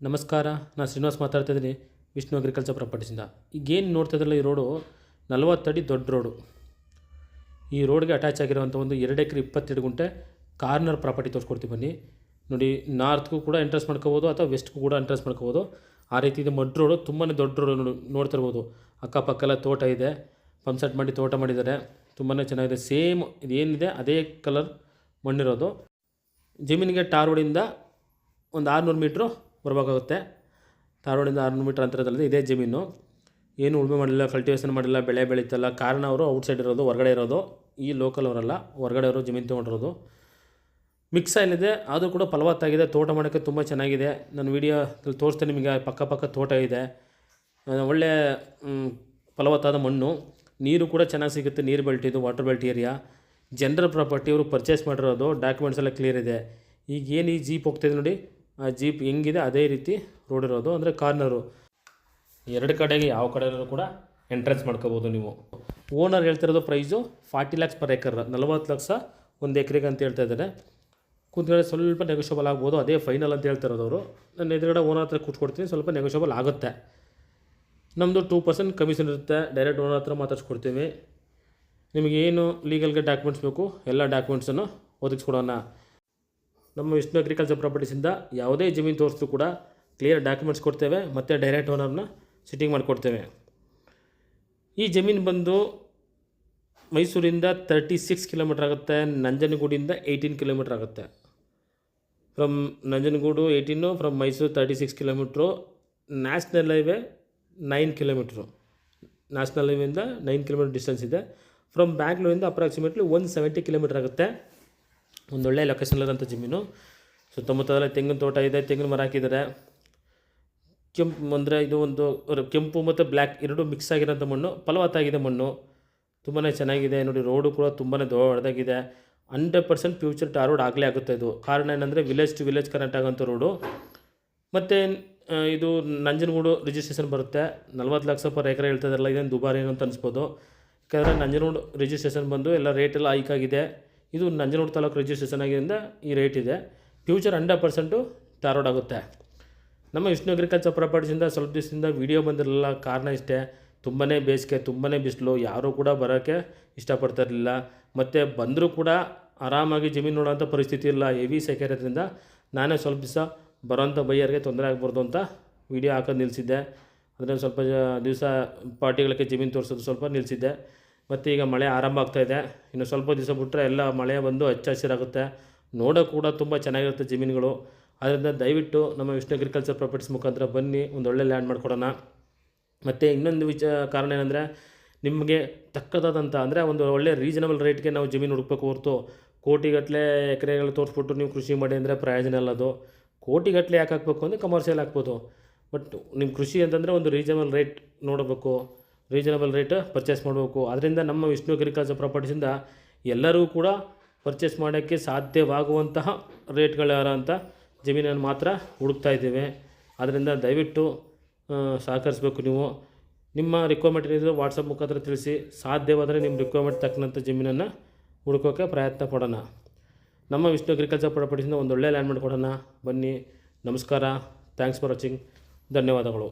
ನಮಸ್ಕಾರ, ನಾನು ಶ್ರೀನಿವಾಸ್ ಮಾತಾಡ್ತಾ ಇದ್ದೀನಿ ವಿಷ್ಣು ಅಗ್ರಿಕಲ್ಚರ್ ಪ್ರಾಪರ್ಟೀಸಿಂದ. ಈಗೇನು ನೋಡ್ತಾ ಇದ್ರಲ್ಲ, ಈ ರೋಡು 40 ಅಡಿ ದೊಡ್ಡ ರೋಡು. ಈ ರೋಡ್ಗೆ ಅಟ್ಯಾಚ್ ಆಗಿರುವಂಥ ಒಂದು 2 ಎಕರೆ 22 ಗುಂಟೆ ಕಾರ್ನರ್ ಪ್ರಾಪರ್ಟಿ ತೋರಿಸ್ಕೊಡ್ತೀವಿ ಬನ್ನಿ. ನೋಡಿ, ನಾರ್ತ್ಗೂ ಕೂಡ ಎಂಟ್ರೆನ್ಸ್ ಮಾಡ್ಕೋಬೋದು ಅಥವಾ ವೆಸ್ಟ್ಗೂ ಕೂಡ ಎಂಟ್ರೆನ್ಸ್ ಮಾಡ್ಕೋಬೋದು. ಆ ರೀತಿ ಇದೆ. ಮಡ್ ರೋಡು, ತುಂಬಾ ದೊಡ್ಡ ರೋಡು ನೋಡ್ತಿರ್ಬೋದು. ಅಕ್ಕಪಕ್ಕೆಲ್ಲ ತೋಟ ಇದೆ, ಪಂಪ್ ಸೆಟ್ ಮಾಡಿ ತೋಟ ಮಾಡಿದ್ದಾರೆ. ತುಂಬಾ ಚೆನ್ನಾಗಿದೆ. ಸೇಮ್ ಇದೇನಿದೆ ಅದೇ ಕಲರ್ ಮಣ್ಣಿರೋದು. ಜಮೀನಿಗೆ ಟಾರ್ ರೋಡಿಂದ ಒಂದು 600 ಮೀಟ್ರು ಬರಬೇಕಾಗುತ್ತೆ. ಟಾರ್ ರೋಡಿಂದ 600 ಮೀಟ್ರ್ ಅಂತರದಲ್ಲಿದೆ. ಇದೇ ಜಮೀನು. ಏನು ಉಳುಮೆ ಮಾಡಿಲ್ಲ, ಕಲ್ಟಿವೇಷನ್ ಮಾಡಿಲ್ಲ, ಬೆಳೆ ಬೆಳೀತಲ್ಲ. ಕಾರಣ ಅವರು ಔಟ್ಸೈಡ್ ಇರೋದು, ಹೊರಗಡೆ ಇರೋದು. ಈ ಲೋಕಲ್ ಅವರಲ್ಲ, ಹೊರಗಡೆ ಅವರು ಜಮೀನು ತೊಗೊಂಡಿರೋದು. ಮಿಕ್ಸ್ ಆಯಿಲಿದೆ, ಅದು ಕೂಡ ಫಲವತ್ತಾಗಿದೆ. ತೋಟ ಮಾಡೋಕ್ಕೆ ತುಂಬ ಚೆನ್ನಾಗಿದೆ. ನಾನು ವೀಡಿಯೋದಲ್ಲಿ ತೋರಿಸ್ತೇನೆ ನಿಮಗೆ. ಪಕ್ಕ ತೋಟ ಇದೆ, ಒಳ್ಳೆ ಫಲವತ್ತಾದ ಮಣ್ಣು. ನೀರು ಕೂಡ ಚೆನ್ನಾಗಿ ಸಿಗುತ್ತೆ. ನೀರು ಬೆಲ್ಟ್ ಇದು, water belt area. General property. ಅವರು ಪರ್ಚೇಸ್ ಮಾಡಿರೋದು, ಡಾಕ್ಯುಮೆಂಟ್ಸ್ ಎಲ್ಲ ಕ್ಲಿಯರ್ ಇದೆ. ಈಗ ಏನು ಈ ಜೀಪ್ ಹೋಗ್ತಾಯಿದೆ ನೋಡಿ, ಆ ಜೀಪ್ ಹೆಂಗಿದೆ ಅದೇ ರೀತಿ ರೋಡ್ ಇರೋದು. ಅಂದರೆ ಕಾರ್ನರು, 2 ಕಡೆಗೆ ಯಾವ ಕಡೆಯಲ್ಲೂ ಕೂಡ ಎಂಟ್ರೆನ್ಸ್ ಮಾಡ್ಕೋಬೋದು ನೀವು. ಓನರ್ ಹೇಳ್ತಿರೋದು price 40 lakhs per acre, 40 lakh ಒಂದು ಎಕರೆಗೆ ಅಂತ ಹೇಳ್ತಾ ಇದ್ದಾರೆ. ಕೂತ್ಕೊಳ್ಳಿ, ಸ್ವಲ್ಪ ನೆಗೋಷಿಯಬಲ್ ಆಗ್ಬೋದು. ಅದೇ ಫೈನಲ್ ಅಂತ ಹೇಳ್ತಿರೋದು ಅವರು. ನಾನು ಎದುರುಗಡೆ ಓನರ್ ಹತ್ರ ಕೂತ್ಕೊಡ್ತೀನಿ, ಸ್ವಲ್ಪ ನೆಗೋಷಿಯಬಲ್ ಆಗುತ್ತೆ. ನಮ್ಮದು 2% ಕಮಿಷನ್ ಇರುತ್ತೆ. ಡೈರೆಕ್ಟ್ ಓನರ್ ಹತ್ರ ಮಾತಾಡ್ಸ್ಕೊಡ್ತೀವಿ. ನಿಮಗೇನು ಲೀಗಲ್ಗೆ ಡಾಕ್ಯುಮೆಂಟ್ಸ್ ಬೇಕು, ಎಲ್ಲ ಡಾಕ್ಯುಮೆಂಟ್ಸನ್ನು ಒದಗಿಸ್ಕೊಡೋಣ. ನಮ್ಮ ವಿಷ್ಣು ಅಗ್ರಿಕಲ್ಚರ್ ಪ್ರಾಪರ್ಟೀಸಿಂದ ಯಾವುದೇ ಜಮೀನು ತೋರಿಸಿದ್ರು ಕೂಡ ಕ್ಲಿಯರ್ ಡಾಕ್ಯುಮೆಂಟ್ಸ್ ಕೊಡ್ತೇವೆ, ಮತ್ತು ಡೈರೆಕ್ಟ್ ಓನರ್ನ ಸಿಟ್ಟಿಂಗ್ ಮಾಡಿಕೊಡ್ತೇವೆ. ಈ ಜಮೀನು ಬಂದು ಮೈಸೂರಿಂದ 36 ಕಿಲೋಮೀಟ್ರ್ ಆಗುತ್ತೆ. ನಂಜನಗೂಡಿಂದ 18 ಕಿಲೋಮೀಟ್ರ್ ಆಗುತ್ತೆ. From Nanjangud 18, from Mysuru 36 kilometre. National highway 9 kilometre. National ಹೈವೇಯಿಂದ 9 ಕಿಲೋಮೀಟ್ರ್ ಡಿಸ್ಟೆನ್ಸ್ ಇದೆ. ಫ್ರಮ್ ಬ್ಯಾಂಗ್ಳೂರಿಂದ ಅಪ್ರಾಕ್ಸಿಮೇಟ್ಲಿ 170 ಕಿಲೋಮೀಟ್ರ್ ಆಗುತ್ತೆ. ಒಂದೊಳ್ಳೆ ಲೊಕೇಶನಲ್ಲಿರೋಂಥ ಜಮೀನು. ಸುತ್ತಮುತ್ತದಲ್ಲೇ ತೆಂಗಿನ ತೋಟ ಇದೆ, ತೆಂಗಿನ ಮರ ಹಾಕಿದ್ದಾರೆ. ಕೆಂಪು ಅಂದರೆ ಇದು ಒಂದು ಕೆಂಪು ಮತ್ತು ಬ್ಲ್ಯಾಕ್ ಎರಡೂ ಮಿಕ್ಸ್ ಆಗಿರೋಂಥ ಮಣ್ಣು. ಫಲವತ್ತಾಗಿದೆ ಮಣ್ಣು, ತುಂಬಾ ಚೆನ್ನಾಗಿದೆ. ನೋಡಿ, ರೋಡು ಕೂಡ ತುಂಬಾ ದೊಡ್ಡದಾಗಿದೆ. 100% ಫ್ಯೂಚರ್ ಟಾರ್ ರೋಡ್ ಆಗಲೇ ಆಗುತ್ತೆ. ಇದು ಕಾರಣ ಏನಂದರೆ ವಿಲೇಜ್ ಟು ವಿಲೇಜ್ ಕನೆಕ್ಟ್ ಆಗೋಂಥ ರೋಡು. ಮತ್ತು ಇದು ನಂಜನಗೂಡು ರಿಜಿಸ್ಟ್ರೇಷನ್ ಬರುತ್ತೆ. 40 ಲಕ್ಷ ಪರ್ ಎಕರೆ ಹೇಳ್ತಾ ಇದ್ದಾರಲ್ಲ, ಇದೇನು ದುಬಾರಿ ಏನು ಅಂತ ಅನಿಸ್ಬೋದು. ಯಾಕಂದರೆ ನಂಜನಗೂಡು ರಿಜಿಸ್ಟ್ರೇಷನ್ ಬಂದು ಎಲ್ಲ ರೇಟೆಲ್ಲ ಹೈಕ್ ಆಗಿದೆ. ಇದು ನಂಜನಗೂಡು ತಾಲೂಕು ರಿಜಿಸ್ಟ್ರೇಷನ್ ಆಗಿದ್ದರಿಂದ ಈ ರೇಟ್ ಇದೆ. ಫ್ಯೂಚರ್ 100% ಟಾರ್ ರೋಡ್ ಆಗುತ್ತೆ. ನಮ್ಮ ವಿಷ್ಣು ಅಗ್ರಿಕಲ್ಚರ್ ಪ್ರಾಪರ್ಟೀಸಿಂದ ಸ್ವಲ್ಪ ದಿವಸದಿಂದ ವೀಡಿಯೋ ಬಂದಿರಲಿಲ್ಲ. ಕಾರಣ ಇಷ್ಟೇ, ತುಂಬಾ ಬೇಸಿಗೆ, ತುಂಬಾ ಬಿಸಿಲು. ಯಾರೂ ಕೂಡ ಬರೋಕ್ಕೆ ಇಷ್ಟಪಡ್ತಾ ಇರಲಿಲ್ಲ. ಮತ್ತು ಬಂದರೂ ಕೂಡ ಆರಾಮಾಗಿ ಜಮೀನು ನೋಡೋಂಥ ಪರಿಸ್ಥಿತಿ ಇಲ್ಲ. ಹೆವಿ ಸೆಕೆ ಇರೋದ್ರಿಂದ ನಾನೇ ಸ್ವಲ್ಪ ದಿವಸ ಬರೋಂಥ ಬೈಯರ್ಗೆ ತೊಂದರೆ ಆಗ್ಬಾರ್ದು ಅಂತ ವೀಡಿಯೋ ಹಾಕೋದು ನಿಲ್ಲಿಸಿದ್ದೆ. ಅಂದರೆ ಸ್ವಲ್ಪ ದಿವಸ ಪಾರ್ಟಿಗಳಿಗೆ ಜಮೀನು ತೋರಿಸೋದು ಸ್ವಲ್ಪ ನಿಲ್ಲಿಸಿದ್ದೆ. ಮತ್ತು ಈಗ ಮಳೆ ಆರಂಭ ಆಗ್ತಾಯಿದೆ. ಇನ್ನು ಸ್ವಲ್ಪ ದಿವಸ ಬಿಟ್ಟರೆ ಎಲ್ಲ ಮಳೆ ಬಂದು ಹಚ್ಚ ಹಸಿರಾಗುತ್ತೆ. ನೋಡೋಕೆ ಕೂಡ ತುಂಬ ಚೆನ್ನಾಗಿರುತ್ತೆ ಜಮೀನುಗಳು. ಆದ್ದರಿಂದ ದಯವಿಟ್ಟು ನಮ್ಮ ವಿಷ್ಣು ಅಗ್ರಿಕಲ್ಚರ್ ಪ್ರಾಪರ್ಟೀಸ್ ಮುಖಾಂತರ ಬನ್ನಿ, ಒಂದೊಳ್ಳೆ ಲ್ಯಾಂಡ್ ಮಾಡ್ಕೊಡೋಣ. ಮತ್ತು ಇನ್ನೊಂದು ಕಾರಣ ಏನಂದರೆ, ನಿಮಗೆ ತಕ್ಕದಾದಂಥ ಅಂದರೆ ಒಂದು ಒಳ್ಳೆ ರೀಸನಬಲ್ ರೇಟ್ಗೆ ನಾವು ಜಮೀನು ಹುಡುಕಬೇಕು ಹೊರತು ಕೋಟಿಗಟ್ಟಲೆ ಎಕರೆಗಳು ತೋರಿಸ್ಬಿಟ್ಟು ನೀವು ಕೃಷಿ ಮಾಡಿ ಅಂದರೆ ಪ್ರಯೋಜನ ಇಲ್ಲ. ಅದು ಕೋಟಿಗಟ್ಟಲೆ ಯಾಕೆ ಹಾಕಬೇಕು ಅಂದರೆ ಕಮರ್ಷಿಯಲ್ ಹಾಕ್ಬೋದು. ಬಟ್ ನಿಮ್ಮ ಕೃಷಿ ಅಂತಂದರೆ ಒಂದು ರೀಸನಬಲ್ ರೇಟ್ ನೋಡಬೇಕು, ರೀಸನಬಲ್ ರೇಟ್ ಪರ್ಚೇಸ್ ಮಾಡಬೇಕು. ಅದರಿಂದ ನಮ್ಮ ವಿಷ್ಣು ಅಗ್ರಿಕಲ್ಚರ್ ಪ್ರಾಪರ್ಟೀಸಿಂದ ಎಲ್ಲರೂ ಕೂಡ ಪರ್ಚೇಸ್ ಮಾಡೋಕ್ಕೆ ಸಾಧ್ಯವಾಗುವಂತಹ ರೇಟ್ಗಳಿರೋಂಥ ಜಮೀನನ್ನು ಮಾತ್ರ ಹುಡುಕ್ತಾ ಇದ್ದೇವೆ. ಆದ್ದರಿಂದ ದಯವಿಟ್ಟು ಸಹಕರಿಸಬೇಕು. ನೀವು ನಿಮ್ಮ ರಿಕ್ವೈರ್ಮೆಂಟ್ ಏನಿದೆ ವಾಟ್ಸಪ್ ಮುಖಾಂತರ ತಿಳಿಸಿ. ಸಾಧ್ಯವಾದರೆ ನಿಮ್ಮ ರಿಕ್ವೈರ್ಮೆಂಟ್ ತಕ್ಕಂಥ ಜಮೀನನ್ನು ಹುಡುಕೋಕ್ಕೆ ಪ್ರಯತ್ನ ಪಡೋಣ. ನಮ್ಮ ವಿಷ್ಣು ಅಗ್ರಿಕಲ್ಚರ್ ಪ್ರಾಪರ್ಟೀಸಿಂದ ಒಂದೊಳ್ಳೆ ಲ್ಯಾಂಡ್ ಮಾಡಿಕೊಡೋಣ. ಬನ್ನಿ. ನಮಸ್ಕಾರ. Thanks for watching. ಧನ್ಯವಾದಗಳು.